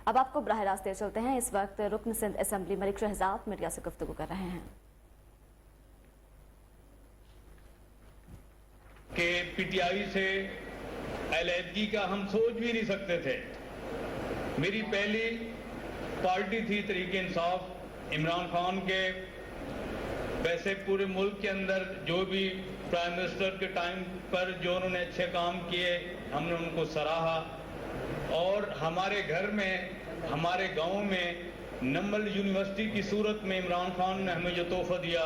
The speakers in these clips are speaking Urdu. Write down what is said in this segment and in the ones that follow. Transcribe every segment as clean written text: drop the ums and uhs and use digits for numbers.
اب آپ کو براہ راست دے چلتے ہیں. اس وقت رکن سندھ اسمبلی ملک شہزاد میڈیا سے گفتگو کر رہے ہیں. کہ پی ٹی آئی سے علیحدگی کا ہم سوچ بھی نہیں سکتے تھے. میری پہلی پارٹی تھی تحریک انصاف عمران خان کے. ویسے پورے ملک کے اندر جو بھی پرائم منسٹر کے ٹائم پر جو انہوں نے اچھے کام کیے ہم نے ان کو سراہا. اور ہمارے گھر میں ہمارے گاؤں میں نمبل یونیورسٹی کی صورت میں عمران خان نے ہمیں یہ تحفہ دیا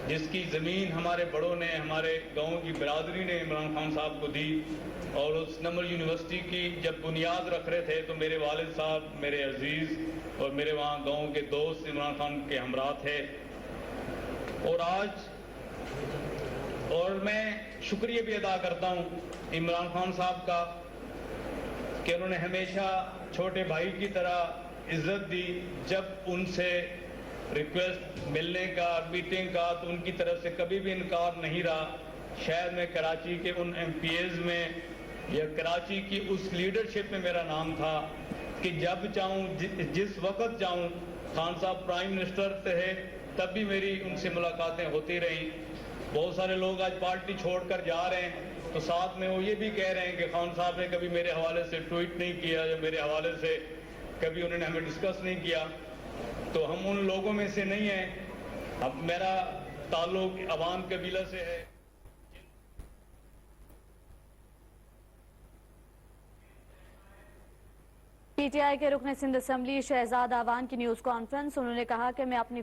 جس کی زمین ہمارے بڑوں نے ہمارے گاؤں کی برادری نے عمران خان صاحب کو دی. اور اس نمبل یونیورسٹی کی جب بنیاد رکھ رہے تھے تو میرے والد صاحب میرے عزیز اور میرے وہاں گاؤں کے دوست عمران خان کے ہمراہ تھے. اور آج میں شکریہ بھی ادا کرتا ہوں عمران خان صاحب کا کہ انہوں نے ہمیشہ چھوٹے بھائی کی طرح عزت دی. جب ان سے ریکویسٹ ملنے کا میٹنگ کا تو ان کی طرف سے کبھی بھی انکار نہیں رہا. شاید میں کراچی کے ان ایم پی ایز میں یا کراچی کی اس لیڈرشپ میں میرا نام تھا کہ جب چاہوں جس وقت چاہوں. خان صاحب پرائم منسٹر تھے تب بھی میری ان سے ملاقاتیں ہوتی رہیں. بہت سارے لوگ آج پارٹی چھوڑ کر جا رہے ہیں تو ساتھ میں وہ یہ بھی کہہ رہے ہیں کہ خان صاحب نے کبھی میرے حوالے سے ٹویٹ نہیں کیا یا میرے حوالے سے کبھی انہوں نے ہمیں ڈسکس نہیں کیا. تو ہم ان لوگوں میں سے نہیں ہیں. اب میرا تعلق عوام قبیلہ سے ہے. پی ٹی آئی کے رکن سندھ اسمبلی شہزاد آوان کی نیوز کانفرنس. انہوں نے کہا کہ میں اپنی